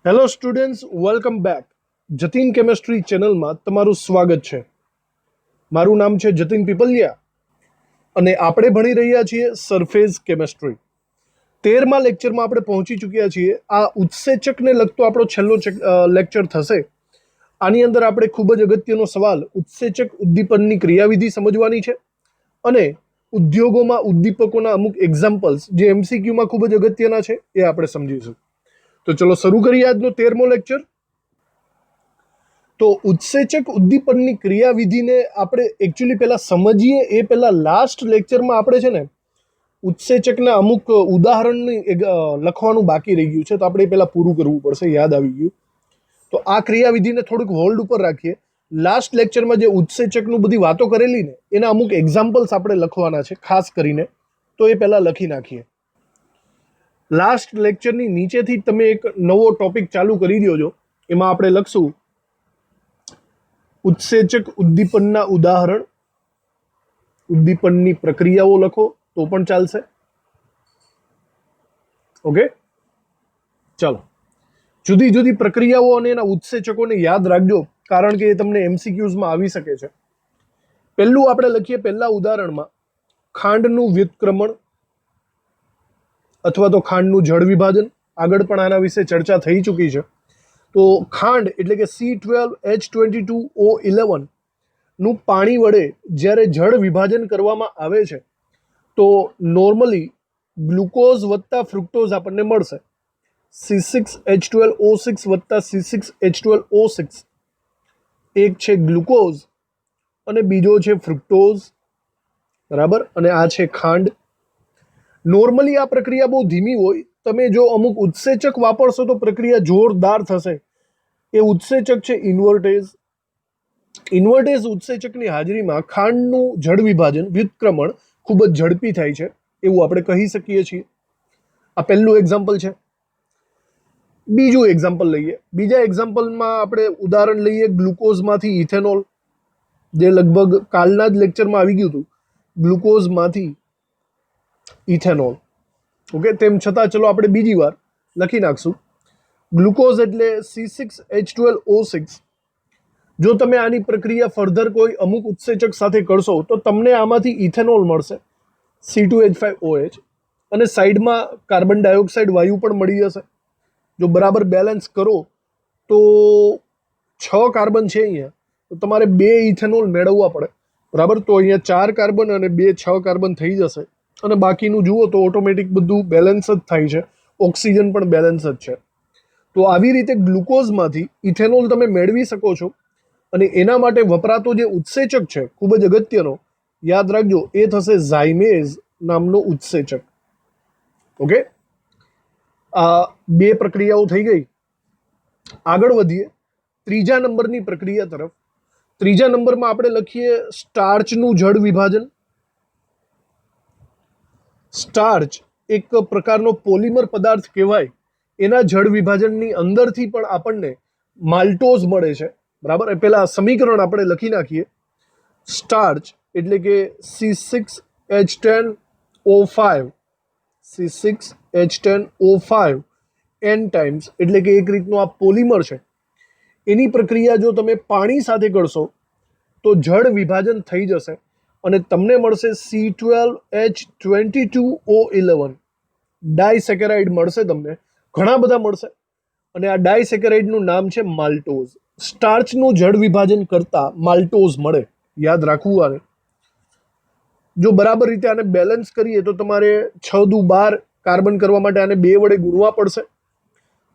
Hello students, welcome back. Jatin chemistry ચેનલમાં તમારું સ્વાગત છે. મારું નામ છે જતીન પીપલિયા અને આપણે ભણી રહ્યા છીએ સરફેસ કેમેસ્ટ્રી. 13મા લેક્ચરમાં આપણે પહોંચી ચૂક્યા છીએ. આ ઉત્સેચકને લગતો આપણો છેલ્લો લેક્ચર થશે. આની અંદર આપણે ખૂબ જ અગત્યનો સવાલ ઉત્સેચક ઉદ્દીપનની ક્રિયાવિધિ સમજવાની છે અને ઉદ્યોગોમાં ઉદ્દીપકોના અમુક એક્ઝામ્પલ્સ જે એમસીક્યુમાં ખૂબ જ અગત્યના છે એ આપણે સમજીશું. તો ચલો શરૂ કરીએ આજનો 13મો લેક્ચર. તો ઉત્સેચક ઉદ્દીપનની ક્રિયાવિધિને આપણે એકચ્યુઅલી પહેલા સમજીએ એ પહેલા લાસ્ટ લેક્ચરમાં આપણે છે ને ઉત્સેચકના અમુક ઉદાહરણની લખવાનું બાકી રહી ગયું છે, તો આપણે એ પહેલા પૂરું કરવું પડશે. યાદ આવી ગયું. તો આ ક્રિયાવિધિને થોડુંક હોલ્ડ ઉપર રાખીએ. લાસ્ટ લેક્ચરમાં જે ઉત્સેચકનું બધી વાતો કરેલી ને એના અમુક એક્ઝામ્પલ્સ આપણે લખવાના છે ખાસ કરીને, તો એ પહેલા લખી નાખીએ. લાસ્ટ લેક્ચરની નીચેથી તમે એક નવો ટોપિક ચાલુ કરી દો છો. એમાં આપણે લખશું ઉત્સેચક ઉદ્દીપનના ઉદાહરણ, ઉદ્દીપનની પ્રક્રિયાઓ લખો તો પણ ચાલશે. ઓકે, ચાલો. જુદી જુદી પ્રક્રિયાઓ અને એના ઉત્સેચકોને યાદ રાખજો, કારણ કે એ તમને એમસીક્યુઝમાં આવી શકે છે. પહેલું આપણે લખીએ પહેલા ઉદાહરણમાં ખાંડનું વ્યુત્ક્રમણ અથવા તો ખાંડનું જળ વિભાજન. આગળ પણ આના વિશે ચર્ચા થઈ ચૂકી છે. તો ખાંડ એટલે કે C12H22O11 નું પાણી વડે જ્યારે જળ વિભાજન કરવામાં આવે છે તો નોર્મલી ગ્લુકોઝ વત્તા ફ્રુક્ટોઝ આપણને મળશે. C6H12O6 વત્તા C6H12O6. એક છે ગ્લુકોઝ અને બીજો છે ફ્રુક્ટોઝ, બરાબર. અને આ છે ખાંડ. નોર્મલી આ પ્રક્રિયા બહુ ધીમી હોય. તમે જો અમુક ઉત્સેચક વાપરશો તો પ્રક્રિયા જોરદાર થશે. એ ઉત્સેચક છે ઇન્વર્ટેઝ. ઇન્વર્ટેઝ ઉત્સેચકની હાજરીમાં ખાંડનું જળ વિભાજન વ્યુત્ક્રમણ ખૂબ જ ઝડપી થાય છે એવું આપણે કહી શકીએ છીએ. આ પહેલું એક્ઝામ્પલ છે. બીજું એક્ઝામ્પલ લઈએ. બીજા એક્ઝામ્પલમાં આપણે ઉદાહરણ લઈએ ગ્લુકોઝમાંથી ઇથેનોલ, જે લગભગ કાલના જ લેક્ચરમાં આવી ગયું હતું. ગ્લુકોઝમાંથી ઇથેનોલ. ઓકે, તેમ છતાં ચલો આપણે બીજી વાર લખી નાખશું. ગ્લુકોઝ એટલે C6H12O6. જો તમે આની પ્રક્રિયા ફર્ધર કોઈ અમુક ઉત્સેચક સાથે કરશો તો તમને આમાંથી ઇથેનોલ મળશે, C2H5OH. અને સાઈડમાં કાર્બન ડાયોક્સાઇડ વાયુ પણ મળી જશે. જો બરાબર બેલેન્સ કરો તો 6 કાર્બન છે અહીંયા, તો તમારે 2 ઇથેનોલ મેળવવા પડે, બરાબર. તો અહીંયા 4 કાર્બન અને 2 6 કાર્બન થઈ જશે. અને બાકીનું જુઓ તો ઓટોમેટિક બધું બેલેન્સ જ થાય છે. ઓક્સિજન પણ બેલેન્સ જ છે. તો આવી રીતે ગ્લુકોઝમાંથી ઇથેનોલ તમે મેળવી શકો છો. અને એના માટે વપરાતો જે ઉત્સેચક છે ખૂબ જ અગત્યનો, યાદ રાખજો, એ થશે ઝાયમેઝ નામનો ઉત્સેચક. ઓકે, આ 2 પ્રક્રિયાઓ થઈ ગઈ. આગળ વધીએ ત્રીજા નંબરની પ્રક્રિયા તરફ. ત્રીજા નંબરમાં આપણે લખીએ સ્ટાર્ચનું જળ વિભાજન. સ્ટાર્ચ એક પ્રકારનો પોલિમર પદાર્થ કહેવાય. એના જળ વિભાજનની અંદરથી પણ આપણને માલ્ટોઝ મળે છે, બરાબર. એ પહેલા સમીકરણ આપણે લખી નાખીએ. સ્ટાર્ચ એટલે કે C6H10O5, C6H10O5 n ટાઈમ્સ, એટલે કે એક રીતનું આ પોલિમર છે. એની પ્રક્રિયા જો તમે પાણી સાથે કરશો તો જળ વિભાજન થઈ જશે અને તમને મળશે C12H22O11. ડાયસેકેરાઇડ મળશે તમને, ઘણા બધા મળશે. અને આ ડાયસેકેરાઇડનું નામ છે માલ્ટોઝ. સ્ટાર્ચનું જળ વિભાજન કરતા માલ્ટોઝ મળે, યાદ રાખવું આને. જો બરાબર રીતે આને બેલેન્સ કરીએ તો તમારે 6 દુ 12 કાર્બન કરવા માટે આને 2 વડે ગુણવા પડશે.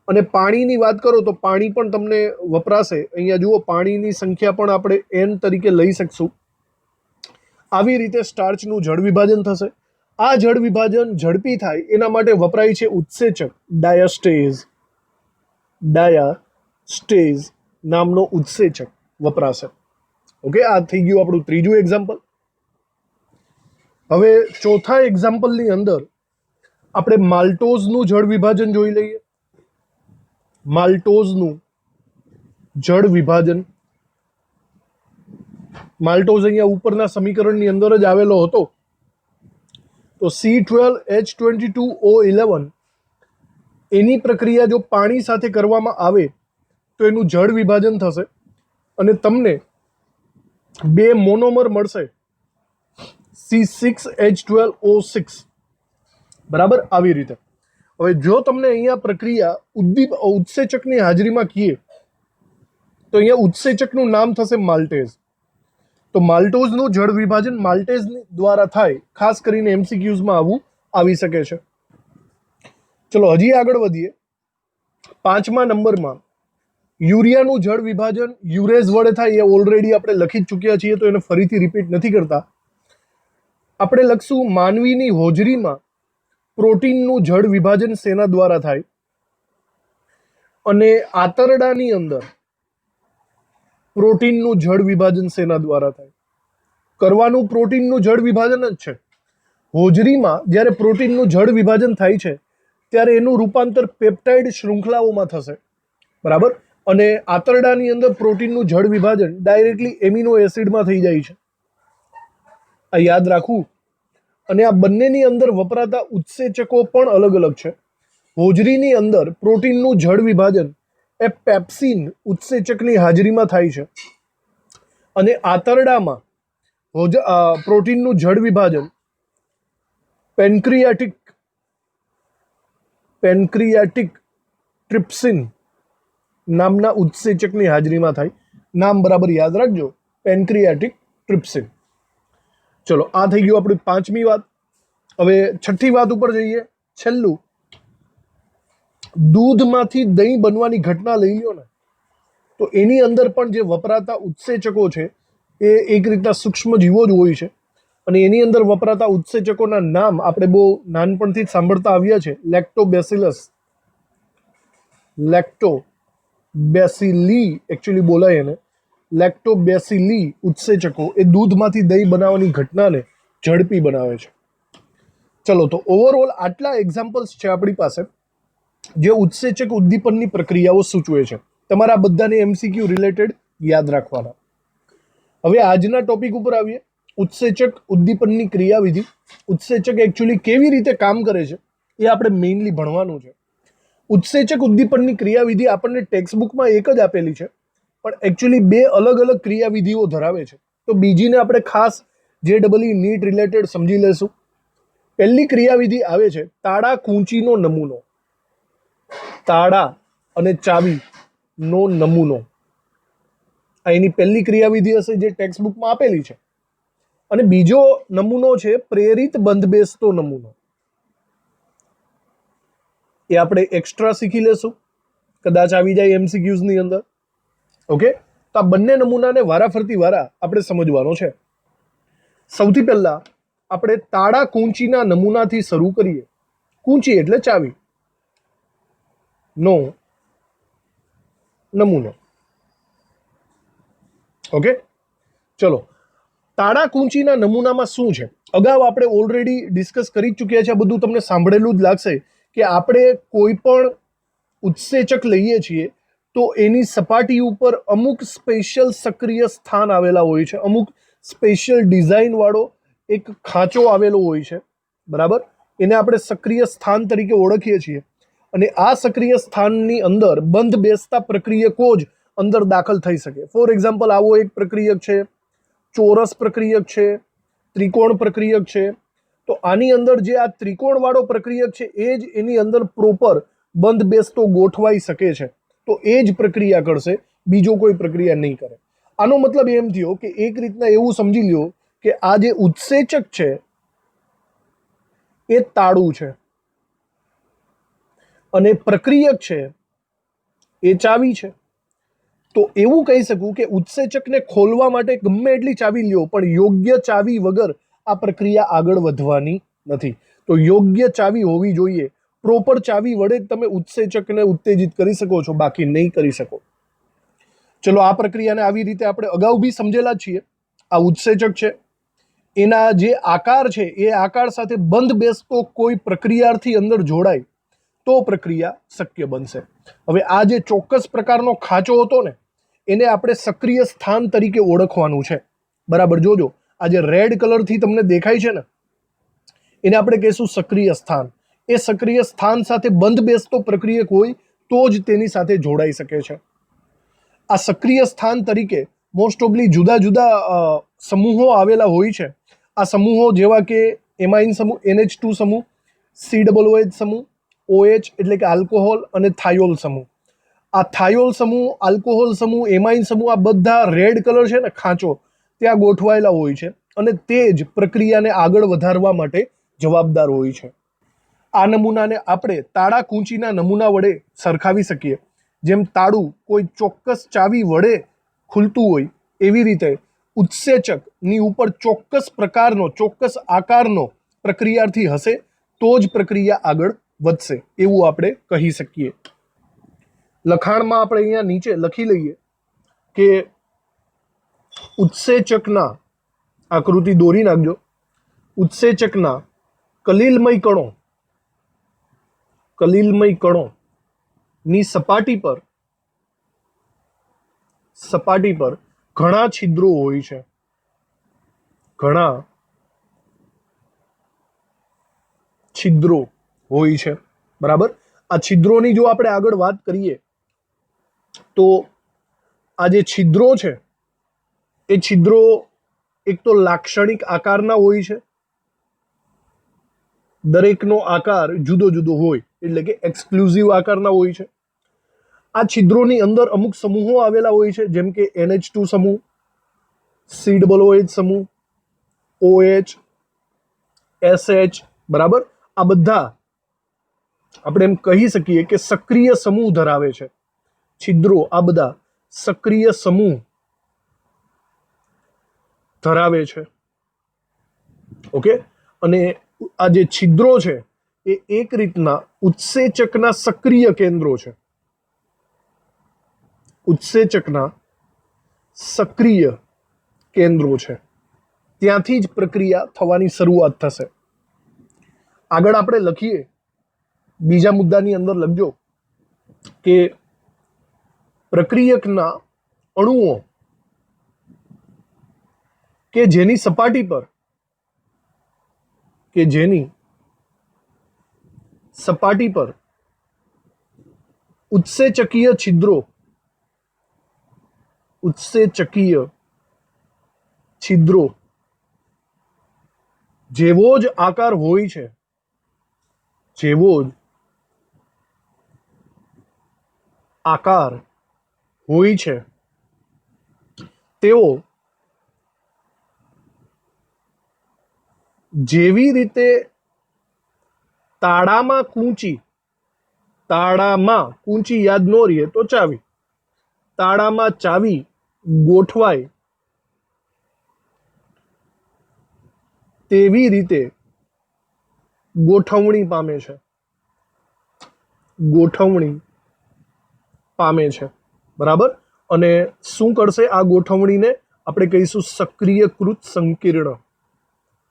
અને પાણીની વાત કરો તો પાણી પણ તમને વપરાશે. અહીંયા જુઓ, પાણીની સંખ્યા પણ આપણે n તરીકે લઈ શકશું. આવી રીતે સ્ટાર્ચનું જળ વિભાજન થશે. આ જળ વિભાજન ઝડપી થાય એના માટે વપરાય છે ઉત્સેચક ડાયાસ્ટેઝ. ડાયાસ્ટેઝ નામનો ઉત્સેચક વપરાશે. ઓકે, આ થઈ ગયું આપણું ત્રીજું એક્ઝામ્પલ. હવે ચોથા એક્ઝામ્પલની અંદર આપણે માલ્ટોઝનું જળ વિભાજન જોઈ લઈએ. માલ્ટોઝનું જળ વિભાજન. માલ્ટોઝ અહીંયા ઉપરના સમીકરણની અંદર જ આવેલો હતો. તો C12H22O11 એની પ્રક્રિયા જો પાણી સાથે કરવામાં આવે તો એનું જળ વિભાજન થશે અને તમને 2 મોનોમર મળશે C6H12O6, બરાબર. આવી રીતે હવે જો તમને અહીંયા પ્રક્રિયા ઉત્સેચકની હાજરીમાં કીએ તો અહીંયા ઉત્સેચકનું નામ થશે માલ્ટેઝ. તો માલ્ટોઝનું જળ વિભાજન માલ્ટેઝ દ્વારા થાય. ખાસ કરીને એમસીક્યુઝમાં આવું આવી શકે છે. ચલો હજી આગળ વધીએ. 5મા નંબરમાં યુરિયાનું જળ વિભાજન યુરેઝ વડે થાય. એ ઓલરેડી આપણે લખી જ ચૂક્યા છીએ તો એને ફરીથી રિપીટ નથી કરતા. આપણે લખશું માનવીની હોજરીમાં પ્રોટીનનું જળ વિભાજન શેના દ્વારા થાય? અને આંતરડાની અંદર પ્રોટીનનું જળ વિભાજન શેના દ્વારા થાય? કરવાનું પ્રોટીનનું જળ વિભાજન જ છે. હોજરીમાં જ્યારે પ્રોટીનનું જળ વિભાજન થાય છે ત્યારે એનું રૂપાંતર પેપ્ટાઇડ શૃંખલાઓમાં થશે, બરાબર. અને આંતરડાની અંદર પ્રોટીનનું જળ વિભાજન ડાયરેક્ટલી એમિનો એસિડમાં થઈ જાય છે. આ યાદ રાખવું. અને આ બંનેની અંદર વપરાતા ઉત્સેચકો પણ અલગ અલગ છે. હોજરીની અંદર પ્રોટીનનું જળ વિભાજન એ પેપ્સિન ઉત્સેચકની હાજરીમાં થાય છે અને આંતરડામાં પ્રોટીનનું જળ વિભાજન પેન્ક્રિયાટિક ટ્રિપ્સિન નામના ઉત્સેચકની હાજરીમાં થાય. નામ બરાબર યાદ રાખજો, પેન્ક્રિયાટિક ટ્રિપ્સિન. ચલો આ થઈ ગયું આપણી 5મી વાત. હવે 6ઠ્ઠી વાત ઉપર જઈએ. છેલ્લું, દૂધમાંથી દહીં બનવાની ઘટના લઈ લો ને તો એની અંદર પણ જે વપરાતા ઉત્સેચકો છે એ એક રીતના સૂક્ષ્મ જીવો જ હોય છે. અને એની અંદર વપરાતા ઉત્સેચકોના નામ આપણે બહુ નાનપણથી જ સાંભળતા આવ્યા છે. લેક્ટોબેસિલી એકચ્યુઅલી બોલાય એને લેક્ટોબેસિલી ઉત્સેચકો એ દૂધમાંથી દહીં બનાવવાની ઘટનાને ઝડપી બનાવે છે. ચલો તો ઓવરઓલ આટલા એક્ઝામ્પલ્સ છે આપણી પાસે જે ઉત્સેચક ઉદ્દીપનની પ્રક્રિયાઓ સૂચવે છે. તમારા બધાને એમસીક્યુ રિલેટેડ યાદ રાખવાના. હવે આજના ટોપિક ઉપર આવીએ. ઉત્સેચક ઉદ્દીપનની ક્રિયાવિધિ. ઉત્સેચક એકચ્યુઅલી કેવી રીતે કામ કરે છે એ આપણે મેઇનલી ભણવાનું છે. ઉત્સેચક ઉદ્દીપનની ક્રિયાવિધિ આપણને ટેક્સ્ટબુકમાં એક જ આપેલી છે પણ એકચ્યુઅલી 2 અલગ અલગ ક્રિયાવિધિઓ ધરાવે છે. તો બીજીને આપણે ખાસ JEE નીટ રિલેટેડ સમજી લેશું. પહેલી ક્રિયાવિધિ આવે છે તાળા કૂંચીનો નમૂનો. તાળા અને ચાવીનો નમૂનો આ એની પહેલી ક્રિયાવિધિ હશે જે ટેક્સ્ટબુકમાં આપેલી છે. અને બીજો નમૂનો છે પ્રેરિત બંધબેસતો નમૂનો. એ આપણે એક્સ્ટ્રા શીખી લેશું, કદાચ આવી જાય એમસીક્યુઝની અંદર. ઓકે, તો આ બંને નમૂનાને વારાફરતી આપણે સમજવાનો છે. સૌથી પહેલા આપણે તાળા કૂંચીના નમૂનાથી શરૂ કરીએ. કૂંચી એટલે ચાવી નો નમૂનો. ઓકે, ચલો. તાળા કૂંચીના નમૂનામાં શું છે? અગાઉ આપણે ઓલરેડી ડિસ્કસ કરી ચૂક્યા છે. આ બધું તમને સાંભળેલું જ લાગશે કે આપણે કોઈ પણ ઉત્સેચક લઈએ છીએ તો એની સપાટી ઉપર અમુક સ્પેશિયલ સક્રિય સ્થાન આવેલા હોય છે. અમુક સ્પેશિયલ ડિઝાઇન વાળો એક ખાંચો આવેલો હોય છે, બરાબર. એને આપણે સક્રિય સ્થાન તરીકે ઓળખીએ છીએ. અને આ સક્રિય સ્થાનની અંદર બંધ બેસતા પ્રક્રિયકો જ અંદર દાખલ થઈ શકે. ફોર એક્ઝામ્પલ, આવો એક પ્રક્રિયક છે, ચોરસ પ્રક્રિયક છે, ત્રિકોણ પ્રક્રિયક છે. તો આની અંદર જે આ ત્રિકોણવાળો પ્રક્રિયક છે એ જ એની અંદર પ્રોપર બંધ બેસતો ગોઠવાઈ શકે છે. તો એ જ પ્રક્રિયા કરશે, બીજો કોઈ પ્રક્રિયા નહીં કરે. આનો મતલબ એમ થયો કે એક રીતના એવું સમજી લ્યો કે આ જે ઉત્સેચક છે એ તાળું છે અને પ્રક્રિયક છે એ ચાવી છે. તો એવું કહી શકું કે ઉત્સેચકને ખોલવા માટે ગમે એટલી ચાવી લ્યો પણ યોગ્ય ચાવી વગર આ પ્રક્રિયા આગળ વધવાની નથી. તો યોગ્ય ચાવી હોવી જોઈએ. પ્રોપર ચાવી વડે જ તમે ઉત્સેચકને ઉત્તેજિત કરી શકો છો, બાકી નહીં કરી શકો. ચલો, આ પ્રક્રિયાને આવી રીતે આપણે અગાઉ બી સમજેલા છીએ. આ ઉત્સેચક છે, એના જે આકાર છે એ આકાર સાથે બંધ બેસતો કોઈ પ્રક્રિયાથી અંદર જોડાય તો પ્રક્રિયા શક્ય બનશે. હવે આ જે ચોક્કસ પ્રકારનો ખાંચો હતો ને એને આપણે સક્રિય સ્થાન તરીકે ઓળખવાનું છે, બરાબર. જોજો, આ જે રેડ કલરથી તમને દેખાય છે ને એને આપણે કહીશું સક્રિય સ્થાન. એ સક્રિય સ્થાન સાથે બંધ બેસતો પ્રક્રિયક હોય તો જ તેની સાથે જોડાઈ શકે છે. આ સક્રિય સ્થાન તરીકે મોસ્ટ ઓફલી જુદા જુદા સમૂહો આવેલા હોય છે. આ સમૂહો જેવા કે એમાઇન સમૂહ NH2 સમૂહ, COOH સમૂહ, OH એટલે કે આલ્કોહોલ અને થાયોલ સમૂહ. આ થાયોલ સમૂહ, આલ્કોહોલ સમૂહ, એમાઇન સમૂહ આ બધા રેડ કલર છે ને ખાંચો ત્યાં ગોઠવાયેલા હોય છે અને તે જ પ્રક્રિયાને આગળ વધારવા માટે જવાબદાર હોય છે. આ નમૂનાને આપણે તાળા કૂંચીના નમૂના વડે સરખાવી શકીએ. જેમ તાળું કોઈ ચોક્કસ ચાવી વડે ખુલતું હોય એવી રીતે ઉત્સેચકની ઉપર ચોક્કસ પ્રકારનો ચોક્કસ આકારનો પ્રક્રિયાથી હશે તો જ પ્રક્રિયા આગળ વધશે એવું આપણે કહી શકીએ. લખાણમાં આપણે અહીંયા નીચે લખી લઈએ કે ઉત્સેચકના આકૃતિ દોરી નાખજો. ઉત્સેચકના કલીલમય કણોની સપાટી પર ઘણા છિદ્રો હોય છે. ઘણા છિદ્રો હોય છે. બરાબર. આ છિદ્રોની જો આપણે આગળ વાત કરીએ તો આ જે છિદ્રો છે એ છિદ્રો એક તો લાક્ષણિક આકારના હોય છે. દરેકનો આકાર જુદો જુદો હોય એટલે કે એક્સક્લુઝિવ આકારના હોય છે. આ છિદ્રોની અંદર અમુક સમૂહો આવેલા હોય છે જેમ કે NH2 સમૂહ, COOH સમૂહ, OH, SH. બરાબર. આ બધા આપણે એમ કહી શકીએ કે સક્રિય સમૂહ ધરાવે છે. છિદ્રો આ બધા સક્રિય સમૂહ ધરાવે છે. ઓકે. અને આ જે છિદ્રો છે એ એક રીતના ઉત્સેચકના સક્રિય કેન્દ્રો છે. ઉત્સેચકના સક્રિય કેન્દ્રો છે. ત્યાંથી જ પ્રક્રિયા થવાની શરૂઆત થશે. આગળ આપણે લખીએ બીજા મુદ્દાની અંદર લખજો કે પ્રક્રિયકના અણુઓ કે જેની સપાટી પર ઉત્સેચકીય છિદ્રો જેવો જ આકાર હોય છે તેઓ જેવી રીતે તાળામાં કૂંચી યાદ ન રહીએ તો ચાવી, તાળામાં ચાવી ગોઠવાય તેવી રીતે ગોઠવણી પામે છે. બરાબર. અને શું કરશે આ ગોઠવણીને? આપણે કહીશું સક્રિયકૃત સંકીર્ણ.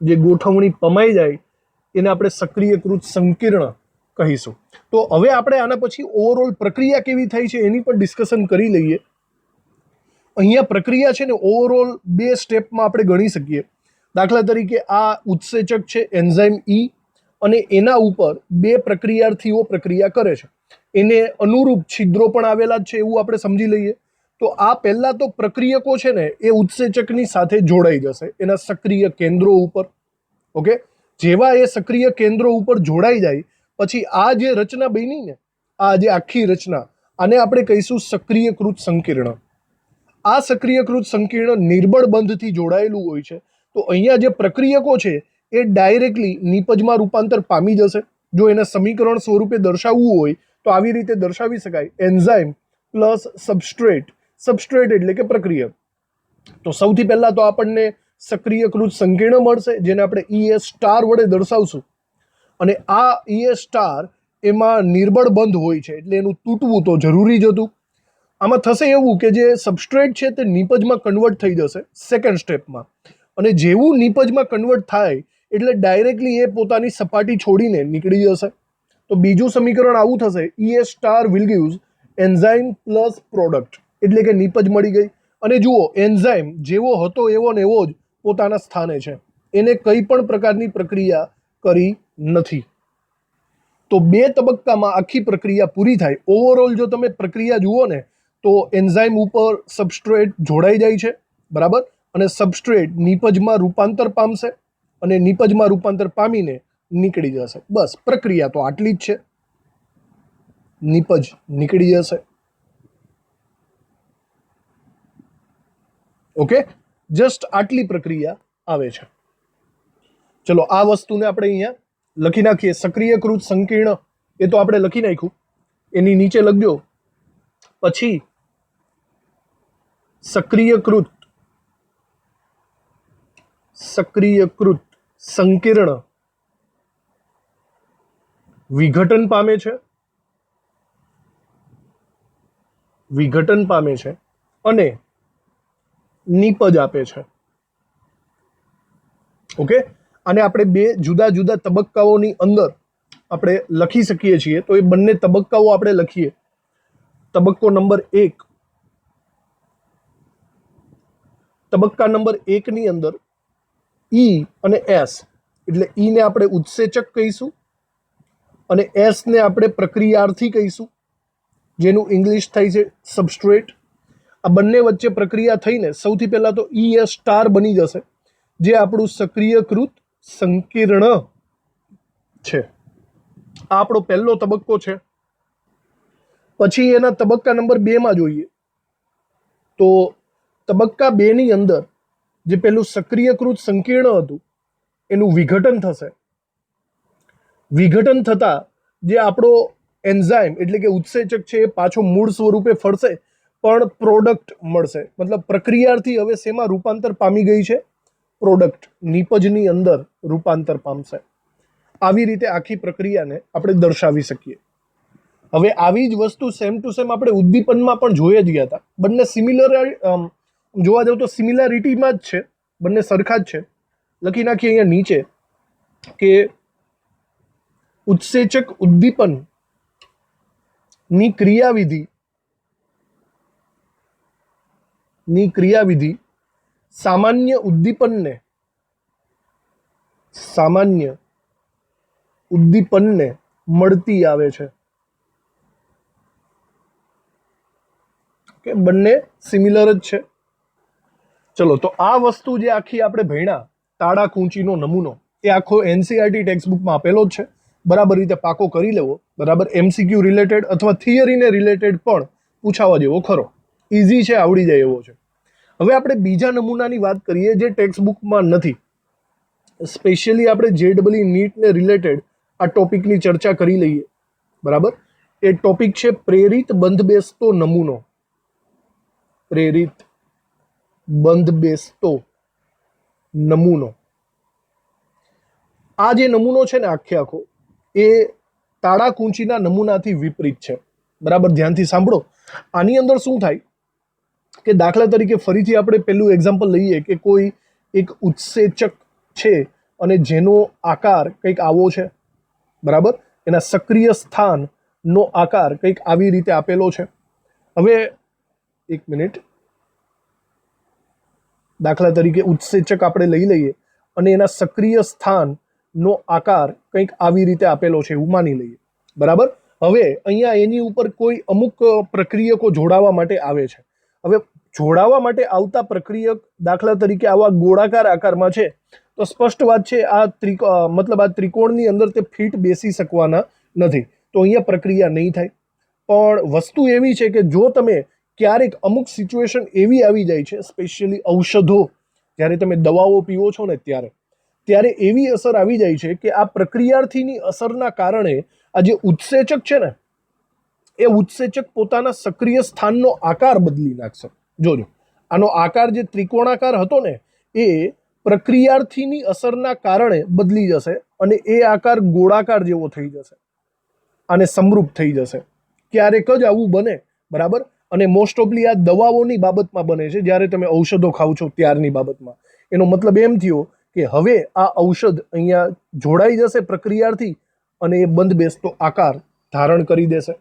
જે ગોઠવણી પમાઈ જાય એને આપણે સક્રિયકૃત સંકીર્ણ કહીશું. તો હવે આપણે આના પછી ઓવરઓલ પ્રક્રિયા કેવી થાય છે એની પણ ડિસ્કશન કરી લઈએ. અહીંયા પ્રક્રિયા છે ને ઓવરઓલ 2 સ્ટેપમાં આપણે ગણી શકીએ. દાખલા તરીકે આ ઉત્સેચક છે એન્ઝાઇમ E અને એના ઉપર 2 પ્રક્રિયાર્થીઓ પ્રક્રિયા કરે છે. એને અનુરૂપ છિદ્રો પણ આવેલા જ છે એવું આપણે સમજી લઈએ. તો આ પહેલા તો પ્રક્રિયકો છે ને એ ઉત્સેચકની સાથે જોડાઈ જશે એના સક્રિય કેન્દ્રો ઉપર. ઓકે. જેવા એ સક્રિય કેન્દ્રો ઉપર જોડાઈ જાય પછી આ જે રચના બની ને આ જે આખી રચના આને આપણે કહીશું સક્રિયકૃત સંકીર્ણ. આ સક્રિયકૃત સંકીર્ણ નિર્બળ બંધથી જોડાયેલું હોય છે. તો અહીંયા જે પ્રક્રિયકો છે એ ડાયરેક્ટલી નિપજમાં રૂપાંતર પામી જશે. જો એને સમીકરણ સ્વરૂપે દર્શાવવું હોય તો આવી રીતે દર્શાવી શકાય એન્ઝાઇમ પ્લસ સબસ્ટ્રેટ એટલે કે પ્રક્રિયક. તો સૌથી પહેલા તો આપણને સક્રિયકૃત સંકીર્ણ મળશે જેને આપણે ES સ્ટાર વડે દર્શાવશું. અને આ ES સ્ટાર એમાં નિર્બળ બંધ હોય છે એટલે એનું તૂટવું તો જરૂરી જ હતું. આમાં થશે એવું કે જે સબસ્ટ્રેટ છે તે નિપજમાં કન્વર્ટ થઈ જશે સેકન્ડ સ્ટેપમાં. અને જેવું નિપજમાં કન્વર્ટ થાય એટલે ડાયરેક્ટલી એ પોતાની સપાટી છોડીને નીકળી જશે. તો બીજું સમીકરણ આવું થશે ES star will gives enzyme plus product એટલે કે નિપજ મળી ગઈ. અને જુઓ એન્ઝાઇમ જેવો હતો એવો ને એવો જ પોતાના સ્થાને છે. એને કંઈ પણ પ્રકારની પ્રક્રિયા કરી નથી. તો 2 તબક્કામાં આખી પ્રક્રિયા પૂરી થાય. ઓવરઓલ જો તમે પ્રક્રિયા જુઓ ને તો એન્ઝાઇમ ઉપર સબસ્ટ્રેટ જોડાઈ જાય છે, બરાબર, અને સબસ્ટ્રેટ નિપજમાં રૂપાંતર પામશે અને નિપજમાં રૂપાંતર પામીને નીકળી જશે. બસ પ્રક્રિયા તો આટલી જ છે. નિપજ નીકળી જશે. ઓકે, જસ્ટ આટલી પ્રક્રિયા આવે છે. ચલો આ વસ્તુને આપણે અહીંયા લખી નાખીએ. સક્રિયકૃત સંકીર્ણ એ તો આપણે લખી નાખ્યું, એની નીચે લખજો પછી સક્રિયકૃત સંકીર્ણ વિઘટન પામે છે અને નિપજ આપે છે. ઓકે, અને આપણે 2 જુદા જુદા તબક્કાઓની અંદર આપણે લખી શકીએ છીએ. તો એ બંને તબક્કાઓ આપણે લખીએ. તબક્કો નંબર 1, તબક્કા નંબર 1 ની અંદર ઈ અને એસ, એટલે ઈ ને આપણે ઉત્સેચક કહીશું અને એસ ને આપણે પ્રક્રિયાર્થી કહીશું, જેનું ઇંગ્લિશ થાય છે સબસ્ટ્રેટ. આ બંને વચ્ચે પ્રક્રિયા થઈને સૌથી પહેલા તો ઈ એસ સ્ટાર બની જશે, જે આપણું સક્રિયકૃત સંકીર્ણ છે. આ આપણો પહેલો તબક્કો છે. પછી એના તબક્કા નંબર 2 માં જોઈએ તો તબક્કા 2 ની અંદર જે પેલું સક્રિયકૃત સંકીર્ણ હતું એનું વિઘટન થશે. વિઘટન થતા જે આપણો એન્ઝાઇમ એટલે કે ઉત્સેચક છે એ પાછો મૂળ સ્વરૂપે ફરશે, પણ પ્રોડક્ટ મળશે. મતલબ પ્રક્રિયાથી હવે શેમાં રૂપાંતર પામી ગઈ છે? પ્રોડક્ટ, નિપજની અંદર રૂપાંતર પામશે. આવી રીતે આખી પ્રક્રિયાને આપણે દર્શાવી શકીએ. હવે આવી જ વસ્તુ સેમ ટુ સેમ આપણે ઉદ્દીપનમાં પણ જોઈ જ ગયા હતા. બંને સિમિલર જોવા જાવ તો સિમિલારિટીમાં જ છે, બંને સરખા જ છે. લખી નાખીએ અહીંયા નીચે કે ઉત્સેચક ઉદ્દીપન ની ક્રિયાવિધિ સામાન્ય ઉદ્દીપનને મળતી આવે છે. કે બંને સિમિલર જ છે. ચલો, તો આ વસ્તુ જે આખી આપણે ભણ્યા તાડા કૂંચીનો નમૂનો, એ આખો એનસીઈઆરટી ટેક્સ્ટબુકમાં આપેલો જ છે. બરાબર રીતે પાકો કરી લેવો. બરાબર, એમસીક્યુ રિલેટેડ અથવા થિયરીને રિલેટેડ પણ પૂછાવા જેવો ખરો. ઇઝી છે, આવડી જાય એવો છે. હવે આપણે બીજા નમૂનાની વાત કરીએ જે ટેક્સ્ટબુકમાં નથી. સ્પેશિયલી આપણે જેડબલઈ નીટને રિલેટેડ આ ટોપિકની ચર્ચા કરી લઈએ. બરાબર, એ ટોપિક છે પ્રેરિત બંધબેસતો નમૂનો. પ્રેરિત બંધબેસતો નમૂનો. આ જે નમૂનો છે ને આખો એ તાડા કૂંચીના નમૂનાથી વિપરીત છે. બરાબર, ધ્યાનથી સાંભળો. આની અંદર શું થાય કે દાખલા તરીકે ફરીથી આપણે પેલું એક્ઝામ્પલ લઈએ કે કોઈ એક ઉત્સેચક છે અને જેનો આકાર કંઈક આવો છે. બરાબર, એના સક્રિય સ્થાનનો આકાર કંઈક આવી રીતે આપેલો છે. હવે એક મિનિટ, દાખલા તરીકે ઉત્સેચક આપણે લઈ લઈએ અને એના સક્રિય સ્થાનનો આકાર કંઈક આવી રીતે આપેલો છે એવું માની લઈએ. બરાબર, હવે અહીંયા એની ઉપર કોઈ અમુક પ્રક્રિયકો જોડાવા માટે આવે છે. હવે જોડાવા માટે આવતા પ્રક્રિયક દાખલા તરીકે આવા ગોળાકાર આકારમાં છે તો સ્પષ્ટ વાત છે આ ત્રિકોણની અંદર તે ફિટ બેસી શકવાના નથી, તો અહીંયા પ્રક્રિયા નહીં થાય. પણ વસ્તુ એવી છે કે જો તમે ક્યારેક અમુક સિચ્યુએશન એવી આવી જાય છે, સ્પેશિયલી ઔષધો, જ્યારે તમે દવાઓ પીવો છો ને ત્યારે એવી અસર આવી જાય છે કે આ પ્રક્રિયાર્થીની અસરના કારણે આ જે ઉત્સેચક છે ને એ ઉત્સેચક પોતાના સક્રિય સ્થાનનો આકાર બદલી નાખશે. જોજો, આનો આકાર જે ત્રિકોણાકાર હતો ને એ પ્રક્રિયાર્થીની અસરના કારણે બદલી જશે અને એ આકાર ગોળાકાર જેવો થઈ જશે, આને સમરૂપ થઈ જશે. ક્યારેક જ આવું બને. બરાબર, અને મોસ્ટ ઓફલી આ દવાઓની બાબતમાં બને છે, જ્યારે તમે ઔષધો ખાવ છો ત્યારની બાબતમાં. એનો મતલબ એમ થયો કે હવે આ ઔષધ અહીંયા જોડાઈ જશે પ્રક્રિયાથી અને એ બંધ બેસતો આકાર ધારણ કરી દેશે.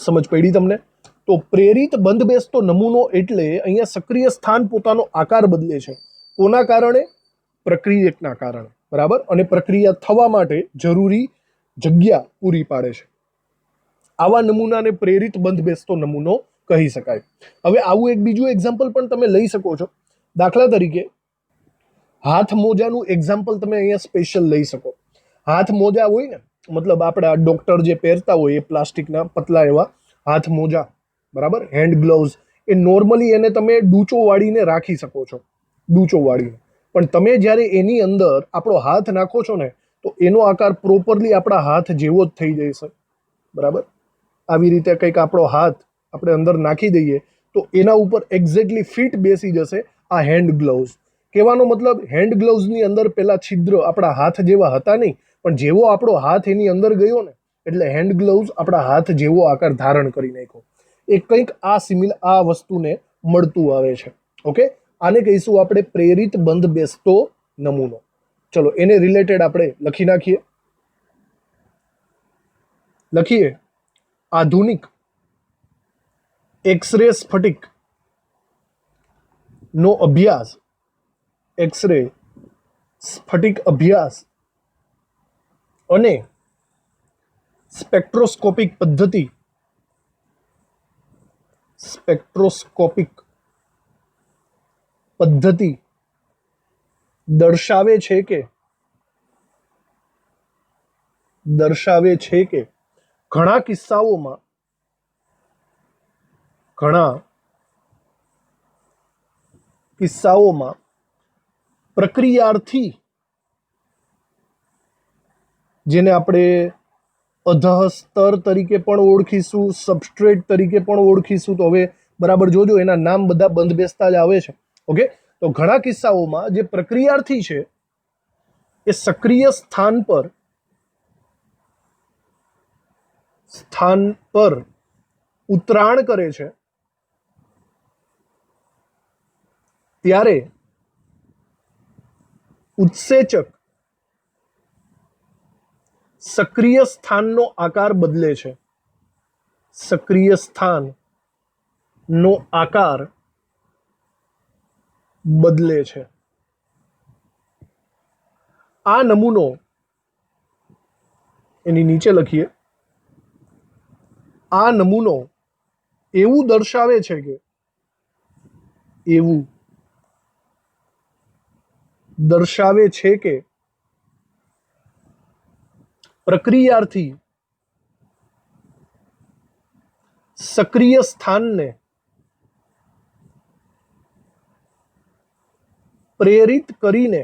સમજ પડી તમને? તો પ્રેરિત બંધ બેસતો નમૂનો એટલે અહીંયા સક્રિય સ્થાન પોતાનો આકાર બદલે છે. કોના કારણે? પ્રક્રિયકના કારણે. બરાબર, અને પ્રક્રિયા થવા માટે જરૂરી જગ્યા પૂરી પાડે છે. આવા નમૂનાને પ્રેરિત બંધબેસતો નમૂનો કહી શકાય. હવે આવું એક બીજું એક્ઝામ્પલ પણ તમે લઈ શકો છો. દાખલા તરીકે હાથ મોજાનું એક્ઝામ્પલ તમે અહીંયા સ્પેશિયલ લઈ શકો. હાથ મોજા હોય ને, મતલબ આપણે આ ડોક્ટર જે પહેરતા હોય એ પ્લાસ્ટિકના પતલા એવા હાથ મોજા, બરાબર, હેન્ડ ગ્લોવ્સ, એ નોર્મલી એને તમે ડૂચો વાળીને રાખી શકો છો, ડૂચો વાળીને. પણ તમે જ્યારે એની અંદર આપણો હાથ નાખો છો ને, તો એનો આકાર પ્રોપરલી આપણા હાથ જેવો જ થઈ જશે, બરાબર. આવી રીતે કંઈક આપણો હાથ આપણે અંદર નાખી દઈએ તો એના ઉપર એક્ઝેક્ટલી ફિટ બેસી જશે આ હેન્ડ ગ્લોવ્સ. કહેવાનો મતલબ, હેન્ડ ગ્લોવ્સની અંદર પેલા છિદ્ર આપણા હાથ જેવા હતા નહીં, પણ જેવો આપણો હાથ એની અંદર ગયો ને, એટલે હેન્ડ ગ્લોવ્સ આપણા હાથ જેવો આકાર ધારણ કરી નાખ્યો. એ કંઈક આ વસ્તુને મળતું આવે છે. ઓકે, આને કહીશું આપણે પ્રેરિત બંધબેસતો નમૂનો. ચલો એને રિલેટેડ આપણે લખી નાખીએ. લખીએ, આધુનિક એક્સરે સ્ફટિક નો અભ્યાસ, એક્સરે સ્ફટિક અભ્યાસ અને સ્પેક્ટ્રોસ્કોપિક પદ્ધતિ, સ્પેક્ટ્રોસ્કોપિક પદ્ધતિ દર્શાવે છે કે ઘણા કિસ્સાઓમાં પ્રક્રિયાર્થી, જેને આપણે અધઃ સ્તર તરીકે પણ ઓળખીશું, સબસ્ટ્રેટ તરીકે પણ ઓળખીશું. તો હવે બરાબર જોજો, એના નામ બધા બંધબેસતા જ આવે છે. ઓકે, તો ઘણા કિસ્સાઓમાં જે પ્રક્રિયાર્થી છે એ સક્રિય સ્થાન પર ઉતરાણ કરે છે, ત્યારે ઉત્સેચક સક્રિય સ્થાનનો આકાર બદલે છે, સક્રિય સ્થાનનો આકાર બદલે છે. આ નમૂનો, એની નીચે લખીએ, આ નમૂનો એવું દર્શાવે છે કે પ્રક્રિયાર્થી સક્રિય સ્થાનને પ્રેરિત કરીને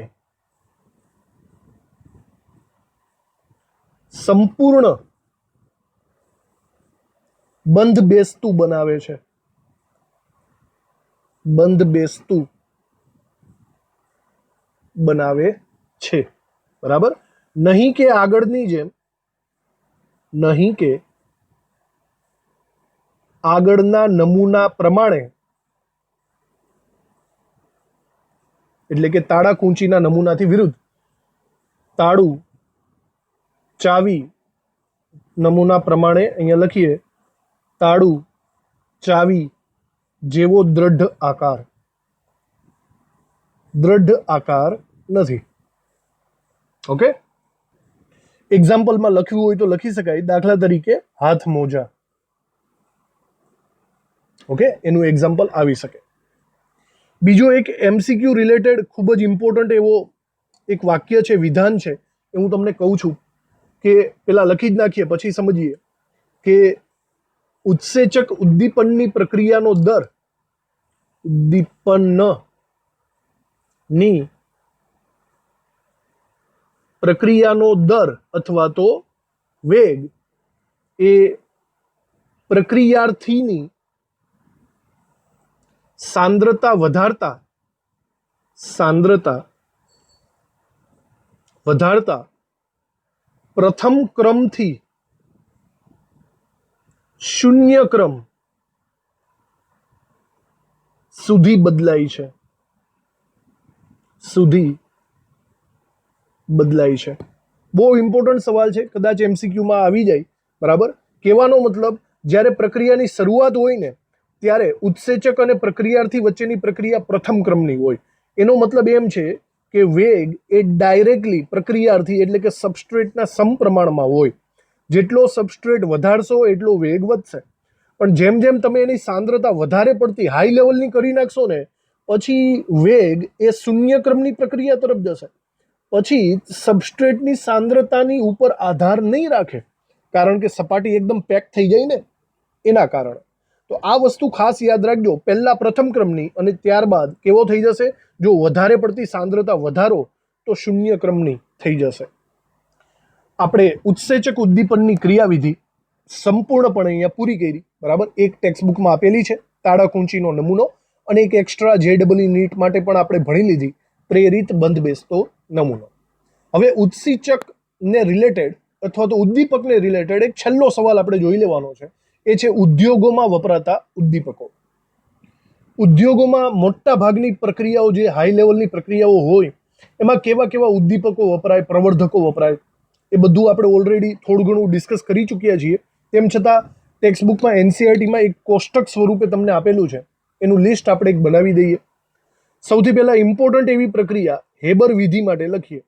સંપૂર્ણ બંધબેસતું બનાવે છે, બંધબેસતું બનાવે છે, બરાબર. નહીં કે આગળની જેમ, નહીં કે આગળના નમૂના પ્રમાણે, એટલે કે તાળા કૂંચીના નમૂનાથી વિરુદ્ધ, તાળું ચાવી નમૂના પ્રમાણે, અહીંયા લખીએ, તાળું ચાવી જેવો દ્રઢ આકાર નથી. ઓકે, એક્ઝામ્પલમાં લખ્યું હોય તો લખી શકાય. દાખલા તરીકે હાથ મોજા. ઓકે, એનું એક્ઝામ્પલ આવી શકે. બીજો એક એમસીક્યુ રિલેટેડ ખૂબ જ ઇમ્પોર્ટન્ટ એવો એક વાક્ય છે, વિધાન છે, એ હું તમને કહું છું કે પેલા લખી જ નાખીએ પછી સમજીએ કે ઉત્સેચક ઉદ્દીપનની પ્રક્રિયાનો દર, ઉદ્દીપનની પ્રક્રિયાનો દર અથવા તો વેગ એ પ્રક્રિયાર્થીની સાંદ્રતા વધારતા પ્રથમ ક્રમથી શૂન્ય ક્રમ સુધી બદલાય છે, બહુ ઇમ્પોર્ટન્ટ સવાલ છે, કદાચ એમસીક્યુમાં આવી જાય, બરાબર. કહેવાનો મતલબ, જ્યારે પ્રક્રિયાની શરૂઆત હોય ને, ત્યારે ઉત્સેચક અને પ્રક્રિયાર્થી વચ્ચેની પ્રક્રિયા પ્રથમ ક્રમની હોય. એનો મતલબ એમ છે કે વેગ એ ડાયરેક્ટલી પ્રક્રિયાર્થી એટલે કે સબસ્ટ્રેટના સમપ્રમાણમાં હોય. જેટલો સબસ્ટ્રેટ વધારશો એટલો વેગ વધશે. પણ જેમ જેમ તમે એની સાંદ્રતા વધારે પડતી હાઈ લેવલની કરી નાખશો ને પછી વેગ એ શૂન્ય ક્રમની પ્રક્રિયા તરફ જશે. પછી સબસ્ટ્રેટની સાંદ્રતાની ઉપર આધાર નહીં રાખે, કારણ કે સપાટી એકદમ પેક થઈ જાય ને એના કારણે. તો આ વસ્તુ ખાસ યાદ રાખજો. પહેલા પ્રથમ ક્રમની અને ત્યારબાદ કેવો થઈ જશે? જો વધારે પડતી સાંદ્રતા વધારો તો શૂન્ય ક્રમની થઈ જશે. આપણે ઉત્સેચક ઉદ્દીપનની ક્રિયાવિધિ સંપૂર્ણપણે અહીંયા પૂરી કરી. બરાબર, એક ટેક્સ્ટબુકમાં આપેલી છે તાળા કુંચીનો નમૂનો, અને એક એક્સ્ટ્રા JEE નીટ માટે પણ આપણે ભણી લીધી પ્રેરિત બંધબેસતો નમૂનો. હવે ઉત્સેચકને રિલેટેડ અથવા તો ઉદ્દીપકને રિલેટેડ એક છેલ્લો સવાલ આપણે જોઈ લેવાનો છે. એ છે ઉદ્યોગોમાં વપરાતા ઉદ્દીપકો. ઉદ્યોગોમાં મોટા ભાગની પ્રક્રિયાઓ જે હાઈ લેવલની પ્રક્રિયાઓ હોય એમાં કેવા કેવા ઉદ્દીપકો વપરાય, પ્રવર્ધકો વપરાય, એ બધું આપણે ઓલરેડી થોડું ઘણું ડિસ્કસ કરી ચૂક્યા છીએ. તેમ છતાં ટેક્સ્ટબુકમાં NCERTમાં એક કોષ્ટક સ્વરૂપે તમને આપેલું છે, એનું લિસ્ટ આપણે એક બનાવી દઈએ. સૌથી પહેલાં ઇમ્પોર્ટન્ટ એવી પ્રક્રિયા હેબર વિધિ માટે લખીએ.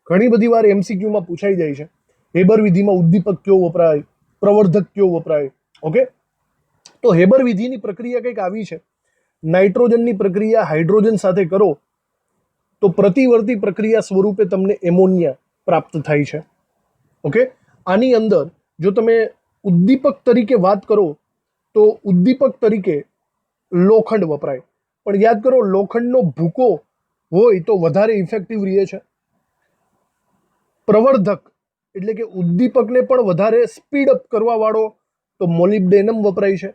ઘણી બધી વાર MCQમાં પૂછાઈ જાય છે હેબર વિધિમાં ઉદ્દીપક કયો વપરાય, પ્રવર્ધક કયો વપરાય. ઓકે, તો હેબર વિધિની પ્રક્રિયા કંઈક આવી છે. નાઇટ્રોજનની પ્રક્રિયા હાઇડ્રોજન સાથે કરો તો પ્રતિવર્તી પ્રક્રિયા સ્વરૂપે તમને એમોનિયા પ્રાપ્ત થાય છે. ઓકે, આની અંદર જો તમે ઉદ્દીપક તરીકે વાત કરો તો ઉદ્દીપક તરીકે લોખંડ વપરાય. પણ યાદ કરો, લોખંડનો ભૂકો હોય તો વધારે ઇફેક્ટિવ રહે છે. પ્રવર્ધક એટલે કે ઉદ્દીપકને પણ વધારે સ્પીડ અપ કરવા વાળો તો મોલિબ્ડેનમ વપરાય છે.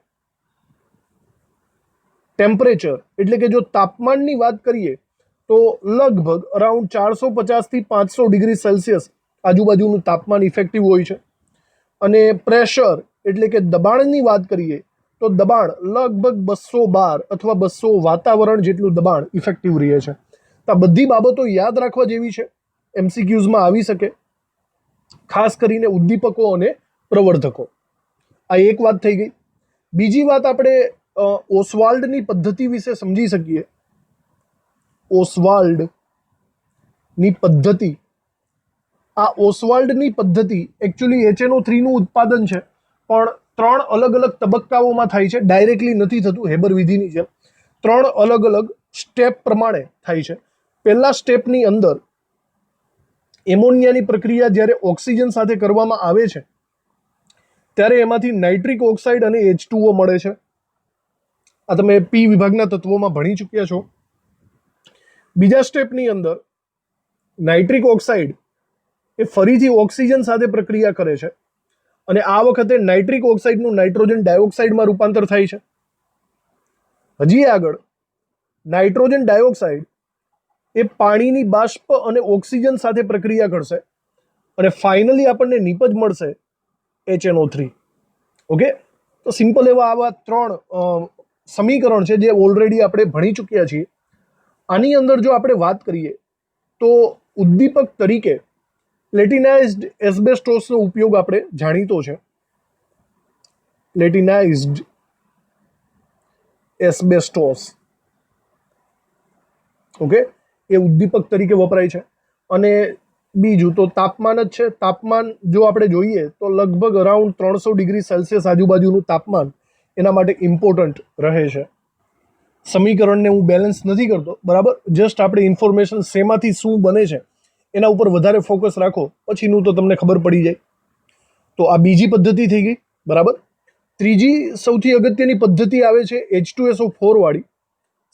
ટેમ્પરેચર એટલે કે જો તાપમાનની વાત કરીએ તો લગભગ અરાઉન્ડ 450 થી 500 ડિગ્રી સેલ્સિયસ આજુબાજુનું તાપમાન ઇફેક્ટિવ હોય છે. અને પ્રેશર એટલે કે દબાણની વાત કરીએ તો દબાણ લગભગ 212 અથવા 200 વાતાવરણ જેટલું દબાણ ઇફેક્ટિવ રહે છે. તો આ બધી બાબતો યાદ રાખવા જેવી છે, MCQsમાં આવી શકે, ખાસ કરીને ઉદ્દીપકો અને પ્રવર્ધકો. આ એક વાત થઈ ગઈ. બીજી વાત આપણે ઓસ્વાલ્ડની પદ્ધતિ વિશે સમજી શકીએ. ઓસ્વાલ્ડની પદ્ધતિ, આ ઓસ્વાલ્ડની પદ્ધતિ એકચ્યુઅલી HNO3 નું ઉત્પાદન છે, પણ 3 અલગ અલગ તબક્કાઓમાં થાય છે. ડાયરેક્ટલી નથી થતું હેબર વિધિની જેમ, 3 અલગ અલગ સ્ટેપ પ્રમાણે થાય છે. પહેલા સ્ટેપની અંદર એમોનિયાની પ્રક્રિયા જ્યારે ઓક્સિજન સાથે કરવામાં આવે છે ત્યારે એમાંથી નાઇટ્રિક ઓક્સાઇડ અને H2O મળે છે. આ તમે P વિભાગના તત્વોમાં ભણી ચૂક્યા છો. બીજા સ્ટેપની અંદર નાઇટ્રિક ઓક્સાઇડ એ ફરીથી ઓક્સિજન સાથે પ્રક્રિયા કરે છે અને આ વખતે નાઇટ્રિક ઓક્સાઇડનું નાઇટ્રોજન ડાયોક્સાઇડમાં રૂપાંતર થાય છે. હજી આગળ નાઇટ્રોજન ડાયોક્સાઇડ એ પાણીની બાષ્પ અને ઓક્સિજન સાથે પ્રક્રિયા કરશે અને ફાઇનલી આપણને નીપજ મળશે HNO3. ઓકે, તો સિમ્પલ એવા આવા 3 સમીકરણ છે જે ઓલરેડી આપણે ભણી ચૂક્યા છીએ. આની અંદર જો આપણે વાત કરીએ તો ઉદ્દીપક તરીકે પ્લેટિનાઇઝ્ડ એસ્બેસ્ટોસનો ઉપયોગ આપણે જાણીતો છે. પ્લેટિનાઇઝ્ડ એસ્બેસ્ટોસ, ઓકે, એ ઉદ્દીપક તરીકે વપરાય છે. અને બીજું તો તાપમાન જ છે. તાપમાન જો આપણે જોઈએ તો લગભગ અરાઉન્ડ 300 ડિગ્રી સેલ્સિયસ આજુબાજુનું તાપમાન એના માટે ઇમ્પોર્ટન્ટ રહે છે. સમીકરણને હું બેલેન્સ નથી કરતો, બરાબર, જસ્ટ આપણે ઇન્ફોર્મેશન શેમાંથી શું બને છે એના ઉપર વધારે ફોકસ રાખો, પછીનું તો તમને ખબર પડી જાય. તો આ બીજી પદ્ધતિ થઈ ગઈ, બરાબર. ત્રીજી સૌથી અગત્યની પદ્ધતિ આવે છે H2SO4 વાળી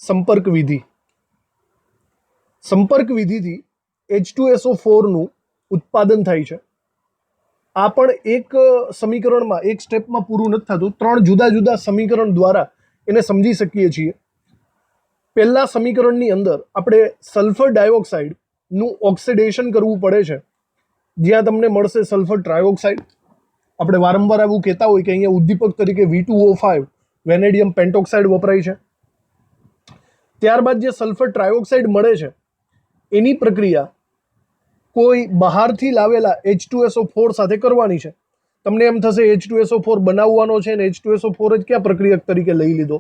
સંપર્ક વિધિ. સંપર્ક વિધિથી H2SO4 નું ઉત્પાદન થાય છે. આ પણ એક સમીકરણમાં એક સ્ટેપમાં પૂરું નથી થતું, 3 જુદા જુદા સમીકરણ દ્વારા એને સમજી શકીએ છીએ. પહેલા સમીકરણની અંદર આપણે સલ્ફર ડાયોક્સાઇડનું ઓક્સિડેશન કરવું પડે છે, જ્યાં તમને મળશે સલ્ફર ટ્રાયોક્સાઇડ. આપણે વારંવાર આવું કહેતા હોય કે અહીંયા ઉદ્દીપક તરીકે V2O5 વેનેડિયમ પેન્ટોક્સાઇડ વપરાય છે. ત્યારબાદ જે સલ્ફર ટ્રાયોક્સાઇડ મળે છે એની પ્રક્રિયા કોઈ બહારથી લાવેલા H2SO4 સાથે કરવાની છે. તમને એમ થશે H2SO4 બનાવવાનો છે અને H2SO4 જ ક્યાં પ્રક્રિયક તરીકે લઈ લીધો,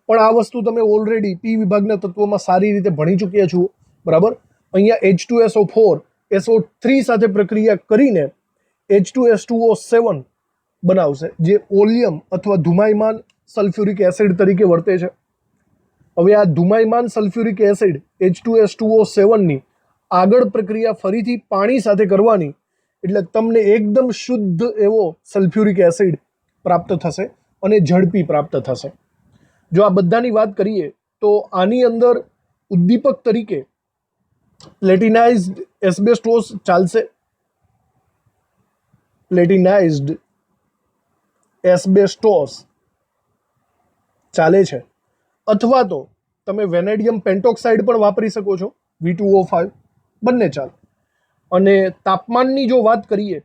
પણ આ વસ્તુ તમે ઓલરેડી P વિભાગના તત્વોમાં સારી રીતે ભણી ચૂક્યા છો, બરાબર. અહીંયા H2SO4 SO3 સાથે પ્રક્રિયા કરીને H2S2O7 બનાવશે, જે ઓલિયમ અથવા ધુમાયમાન સલ્ફ્યુરિક એસિડ તરીકે વર્તે છે. હવે આ ધુમાયમાન સલ્ફ્યુરિક એસિડ H2S2O7 ની આગળ પ્રક્રિયા ફરીથી પાણી સાથે કરવાની, એટલે તમને એકદમ શુદ્ધ એવો સલ્ફ્યુરિક એસિડ પ્રાપ્ત થશે અને ઝડપી પ્રાપ્ત થશે. જો આ બધાની વાત કરીએ તો આની અંદર ઉદ્દીપક તરીકે પ્લેટિનાઇઝ્ડ એસ્બેસ્ટોસ ચાલશે. પ્લેટિનાઇઝ્ડ એસ્બેસ્ટોસ ચાલે છે, અથવા તો તમે વેનેડિયમ પેન્ટોક્સાઇડ પણ વાપરી શકો છો, V2O5, બંને ચાલે. અને તાપમાનની જો વાત કરીએ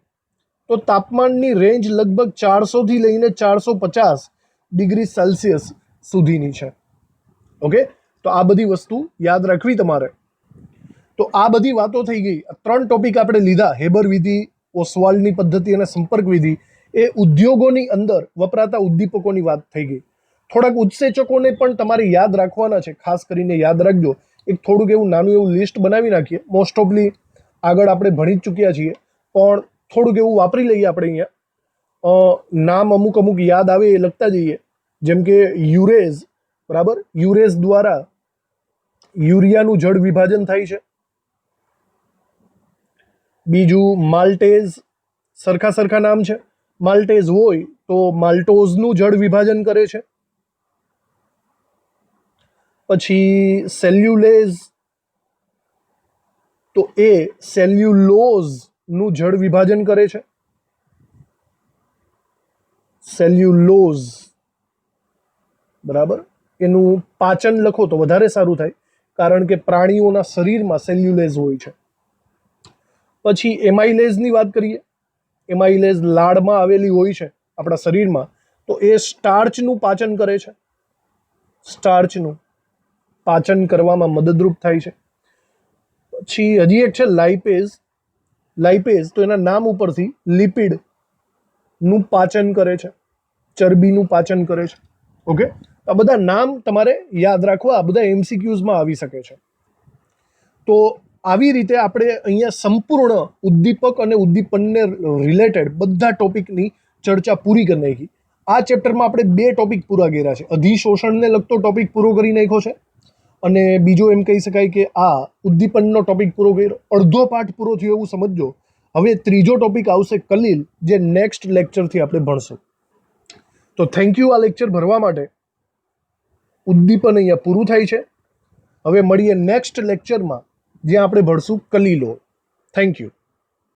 તો તાપમાનની રેન્જ લગભગ 400 થી લઈને 450 ડિગ્રી સેલ્સિયસ સુધીની છે. ઓકે, તો આ બધી વસ્તુ યાદ રાખવી તમારે. તો આ બધી વાતો થઈ ગઈ. 3 ટોપિક આપણે લીધા, હેબર વિધિ, ઓસ્વાલ્ડની પદ્ધતિ અને સંપર્ક વિધિ. એ ઉદ્યોગોની અંદર વપરાતા ઉદ્દીપકોની વાત થઈ ગઈ. થોડાક ઉત્સેચકોને પણ તમારે યાદ રાખવાના છે, ખાસ કરીને યાદ રાખજો. એક થોડુંક એવું નાનું એવું લિસ્ટ બનાવી નાખીએ. મોસ્ટ ઓફલી આગળ આપણે ભણી જ ચૂક્યા છીએ, પણ થોડુંક એવું વાપરી લઈએ આપણે અહીંયા. નામ અમુક યાદ આવે એ લખતા જઈએ. જેમ કે યુરેઝ, બરાબર, યુરેઝ દ્વારા યુરિયાનું જળ વિભાજન થાય છે. બીજું માલ્ટેઝ, સરખા નામ છે. માલ્ટેઝ હોય તો માલ્ટોઝનું જળ વિભાજન કરે છે. પછી સેલ્યુલેઝ, તો એ સેલ્યુલોઝનું જળ વિભાજન કરે છે. સેલ્યુલોઝ, બરાબર, એનું પાચન લખો તો વધારે સારું થાય, કારણ કે પ્રાણીઓના શરીરમાં સેલ્યુલેઝ હોય છે. પછી એમાઇલેઝની વાત કરીએ. એમાઇલેઝ લાળમાં આવેલી હોય છે આપણા શરીરમાં, તો એ સ્ટાર્ચનું પાચન કરે છે. સ્ટાર્ચનું પાચન કરવામાં મદદરૂપ થાય છે. પછી હજી એક છે લાઇપેઝ. લાઇપેઝ તો એના નામ ઉપરથી લિપિડનું પાચન કરે છે, ચરબીનું પાચન કરે છે. ઓકે, આ બધા નામ તમારે યાદ રાખવા, આ બધા MCQsમાં આવી શકે છે. તો આવી રીતે આપણે અહીંયા સંપૂર્ણ ઉદ્દીપક અને ઉદ્દીપનને રિલેટેડ બધા ટોપિકની ચર્ચા પૂરી કરી નાખી. આ ચેપ્ટરમાં આપણે 2 ટોપિક પૂરા કર્યા છે. અધિશોષણને લગતો ટોપિક પૂરો કરી નાખ્યો છે, અને બીજો એમ કહી શકાય કે આ ઉદ્દીપનનો ટોપિક પૂરો કર્યો. અડધો પાઠ પૂરો થયો એવું સમજજો. હવે ત્રીજો ટોપિક આવશે કલીલ, જે નેક્સ્ટ લેક્ચરથી આપણે ભણશું. તો થેન્ક યુ આ લેક્ચર ભરવા માટે. ઉદ્દીપન અહીંયા પૂરું થાય છે. હવે મળીએ નેક્સ્ટ લેક્ચરમાં, જ્યાં આપણે ભણશું કલીલો. Thank you.